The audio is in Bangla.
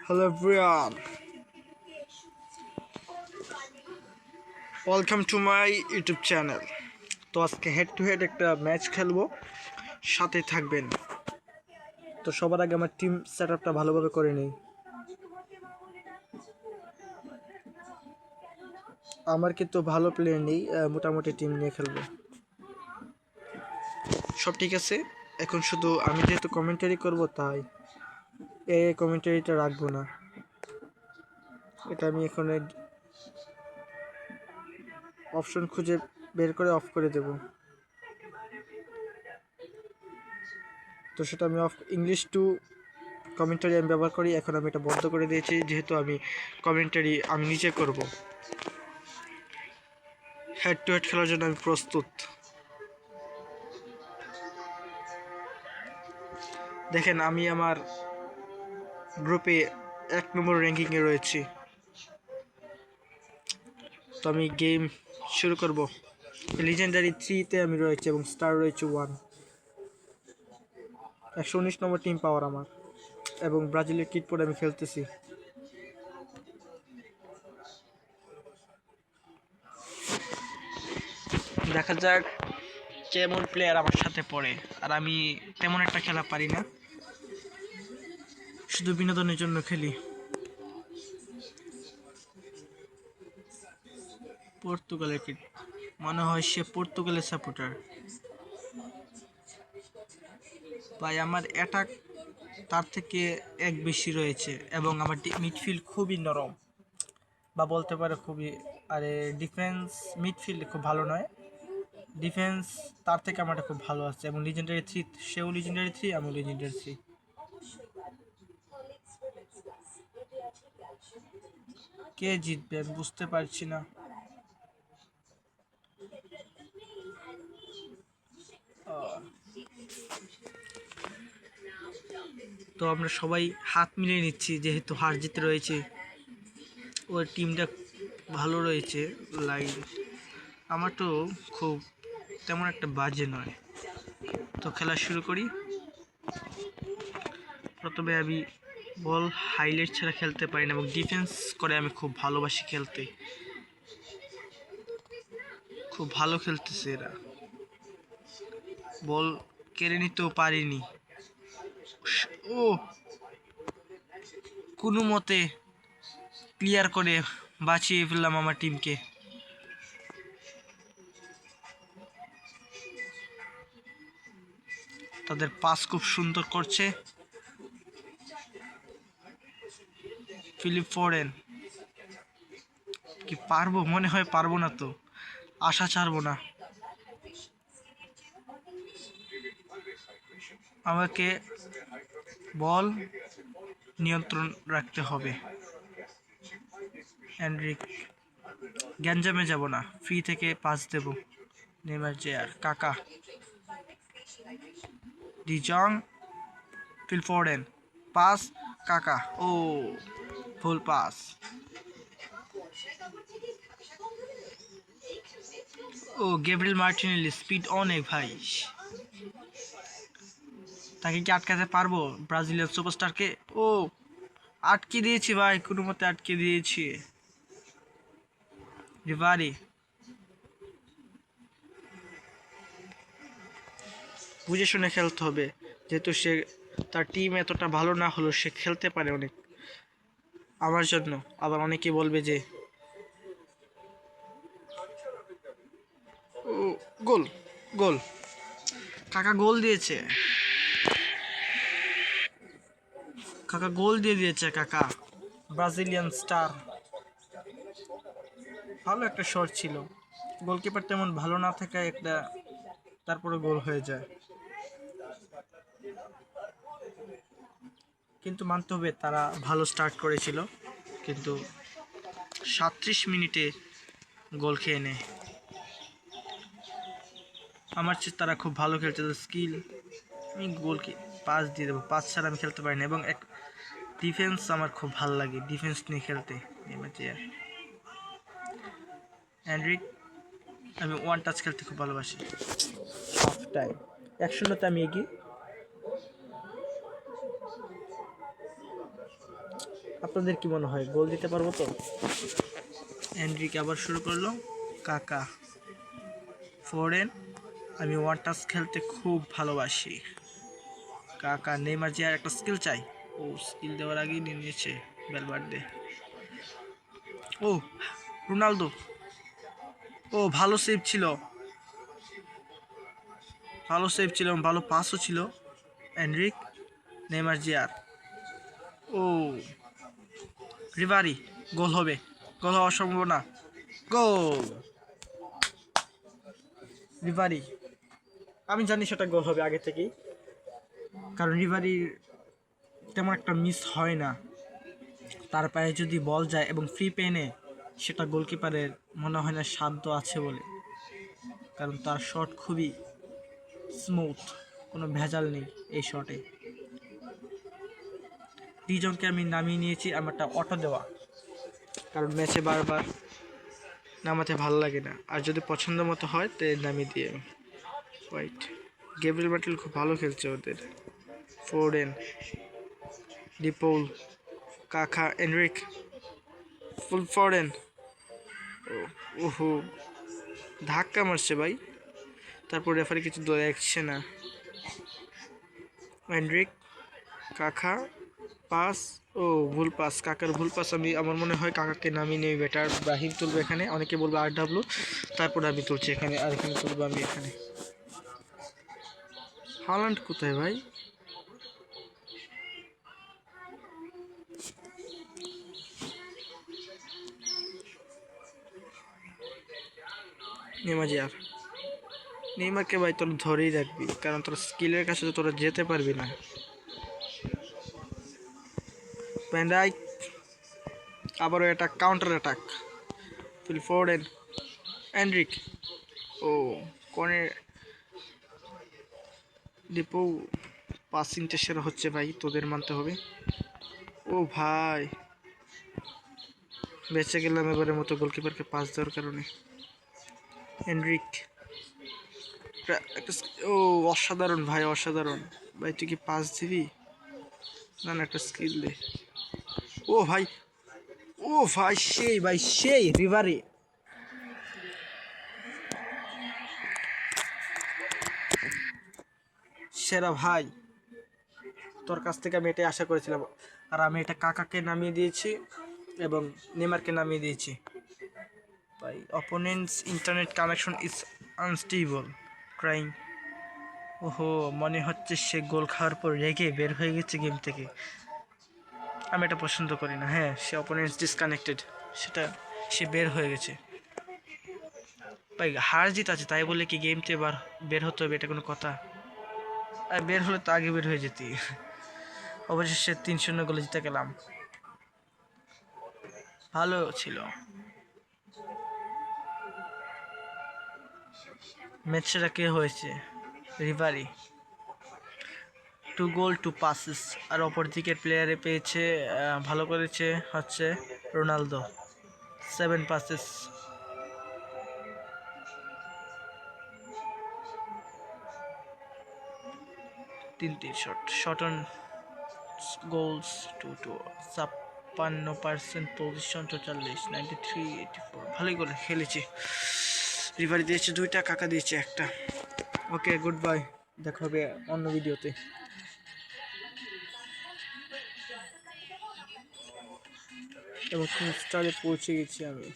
Hello everyone, welcome to my YouTube channel. তো আজকে হেড টু হেড একটা ম্যাচ খেলবো, সাথে থাকবেন। তো সবার আগে আমার টিম সেটআপটা ভালোভাবে করে নেই। আমার কিন্তু ভালো প্লেয়ার নেই, মোটামুটি টিম নিয়ে খেলবো। সব ঠিক আছে, এখন শুধু আমি যেহেতু কমেন্টারি করব তাই এই কমেন্টারিটা রাখবো না, এটা আমি এখন অপশন খুঁজে বের করে অফ করে দেব। তো সেটা আমি ইংলিশ টু কমেন্টারি আমি ব্যবহার করি। এখন আমি এটা বন্ধ করে দিয়েছি, যেহেতু আমি কমেন্টারি আমি নিজে করব। হেড টু হেড খেলার জন্য আমি প্রস্তুত। দেখেন, আমি আমার গ্রুপে 1 নম্বর র্যাঙ্কিংয়ে রয়েছি। তো আমি গেম শুরু করব। লিজেন্ডারি 3-তে আমি রয়েছি এবং স্টার রয়েছে 1। 119 নম্বর টিম পাওয়ার আমার, এবং ব্রাজিলের কিট পরে আমি খেলতেছি। দেখা যাক কেমন প্লেয়ার আমার সাথে পড়ে। আর আমি তেমন একটা খেলা পারি না, শুধু বিনোদনের জন্য খেলি। পর্তুগালের কিট, মনে হয় সে পর্তুগালের সাপোর্টার। ভাই আমার অ্যাটাক তার থেকে এক বেশি রয়েছে, এবং আমার মিডফিল্ড খুবই নরম, বা বলতে পারে খুবই, আরে ডিফেন্স মিডফিল্ড খুব ভালো নয়, ডিফেন্স তার থেকে আমারটা খুব ভালো আছে। এবং লিজেন্ডারি 3, সেও লিজেন্ডারি 3, আমিও লিজেন্ডারি 3। কে জিতবে আমি বুঝতে পারছি না। তো আমরা সবাই হাত মিলিয়ে নিচ্ছি, যেহেতু হার জিতে রয়েছে। ওর টিমটা ভালো রয়েছে। লাইন আমার তো খুব তেমন একটা বাজে নয়। তো খেলা শুরু করি। প্রথমে আমি বল হাইলাইট ছাড়া খেলতে পারি না, এবং ডিফেন্স করে আমি খুব ভালোবাসি খেলতে। খুব ভালো খেলতেছে এরা, বল কেড়ে নিতেও পারিনি। ও কোনো মতে ক্লিয়ার করে বাঁচিয়ে ফেললাম আমার টিমকে। তাদের পাস খুব সুন্দর করছে ফিলিপ ফোরেন। কি পারবো? মনে হয় পারবো না, তো আশা ছাড়বো না। আমাকে বল নিয়ন্ত্রণ রাখতে হবে। এনরিক, গ্যাঞ্জামে যাব না, ফ্রি থেকে পাস দেব। নেইমার, জেয়ার, কাকা, ডিজং, ফিল ফোরেন, পাস, কাকা। ও ফুল পাস। ও গ্যাব্রিয়েল মার্টিনেলি, স্পিড অনেক ভাই। তাকে কি আটকাতে পারবো ব্রাজিলিয়ান সুপারস্টারকে? ও আটকে দিয়েছি ভাই, কোনো মতে আটকে দিয়েছি। রিভারি, বুঝে শুনে খেলতে হবে, যেহেতু সে তার টিম এতটা ভালো না হলেও সে খেলতে পারে অনেক আমার জন্য। আবার অনেকে বলবে যে ও গোল, গোল, কাকা গোল দিয়েছে, কাকা গোল দিয়ে দিয়েছে। কাকা ব্রাজিলিয়ান স্টার, ভালো একটা শট ছিল। গোলকিপার তেমন ভালো না থাকায় একটা, তারপরে গোল হয়ে যায়। কিন্তু মানতে হবে তারা ভালো স্টার্ট করেছিল, কিন্তু 37 মিনিটে গোল খেয়ে নেয়। আমার চেয়ে তারা খুব ভালো খেলছে, স্কিল। আমি গোলকে পাস দিয়ে দেবো, পাস ছাড়া আমি খেলতে পারি না। এবং এক ডিফেন্স আমার খুব ভালো লাগে, ডিফেন্স নিয়ে খেলতে। অ্যান্ড্রিক, আমি ওয়ান টাচ খেলতে খুব ভালোবাসি। হাফ টাইম 1-0-তে আমি এগিয়ে। আপনাদের কি মনে হয় গোল দিতে পারবো তো? এনরিক আবার শুরু করলো, কাকা, ফোরেন। আমি ওয়ান টাচ খেলতে খুব ভালোবাসি। কাকা, নেইমার যে আর একটা স্কিল চাই। ও স্কিল দেওয়ার আগেই নিয়ে নিয়েছে ভ্যালভার্দে। ও রোনালদো, ও ভালো সেভ ছিল, ভালো সেভ ছিল, ভালো পাসও ছিল। এনরিক, নেইমার জিয়ার, ও রিভারি, গোল হবে, গোল হওয়ার সম্ভাবনা, গোল রিভারি। আমি জানি সেটা গোল হবে আগে থেকেই, কারণ রিভারির তেমন একটা মিস হয় না। তার পায়ে যদি বল যায় এবং ফ্রি পেনে, সেটা গোলকিপারের মনে হয় না সাধ্য আছে বলে, কারণ তার শট খুবই স্মুথ, কোনো ভেজাল নেই এই শটে। দুইজনকে আমি নামিয়ে নিয়েছি, আমারটা অটো দেওয়া, কারণ ম্যাচে বারবার নামাতে ভালো লাগে না, আর যদি পছন্দ মতো হয় তো নামিয়ে দিয়ে। হোয়াইট, গেব্রিয়েল মার্টিনেলি খুব ভালো খেলছে ওদের। ফোর্ডেন, ডিপোল, কাকা, এনরিক, ফুল ফোর্ডেন, ওহো ধাক্কা মারছে ভাই, তারপর রেফারি কিছু দেখছে না। এনরিক, কাকা, পাস, ও ভুল পাস, কাকার ভুল পাস। আমার মনে হয় কাকাকে নামিয়ে নেই বেটার, ব্রাহিম তুলবে এখানে, অনেকে বলবো RW, তারপর আমি তুলছি এখানে, আর এখানে তুলবো আমি এখানে। হল্যান্ড কোথায় ভাই? নেইমার জিয়ার, নেইমারকে ভাই তোরা ধরেই রাখবি, কারণ তোর স্কিলের কাছে তো তোরা যেতে পারবি না। ভ্যান, আবারও attack, counter attack, Phil Foden, Enrique, ও কোনে ডিপো। পাসিংটা সেরা হচ্ছে ভাই, তোদের মানতে হবে। ও ভাই, বেঁচে গেলাম এবারের মতো গোলকিপারকে পাস দেওয়ার কারণে। এনরিক, ও অসাধারণ ভাই, অসাধারণ ভাই, তুই কি পাস দিবি? না না, একটা স্কিল দে। ও ভাই, ও ভাই সেই, ভাই সেই রিভারি। সেরা ভাই, তোর কাছ থেকে আমি এটাই আশা করেছিলাম। আর আমি এটা কাকাকে নামিয়ে দিয়েছি এবং নেইমারকে নামিয়ে দিয়েছি ভাই। Opponents internet connection is unstable, trying. ওহো, মনে হচ্ছে সে গোল খাওয়ার পর রেগে বের হয়ে গেছে গেম থেকে। আমি এটা পছন্দ করি না। হ্যাঁ, সে অপোনেন্টস ডিসকানেক্টেড, সেটা সে বের হয়ে গেছে ভাই। হার জিত আছে, তাই বলে কি গেম থেকে বের হতে হবে এটা কোনো কথা? আর বের হলে তো আগে বের হয়ে যেতি। অবশেষে 3-0 গোলে জিতে গেলাম, ভালো ছিল ম্যাচ। সেটা কে হয়েছে? রিভারি, 2 গোল 2 পাসেস। আর অপর দিকের প্লেয়ারে পেয়েছে, ভালো করেছে হচ্ছে রোনালদো, 7 পাসেস। তিনটি শট অন গোলস 2-2, 56% পজিশন, 44, 93, 84। ভালোই করে খেলেছি। রিভারি দিয়েছে 2টা, কাকা দিয়েছে 1টা। ওকে, গুড বাই, দেখা হবে অন্য ভিডিওতে। এবং 3 স্টারে পৌঁছে গেছি আমি।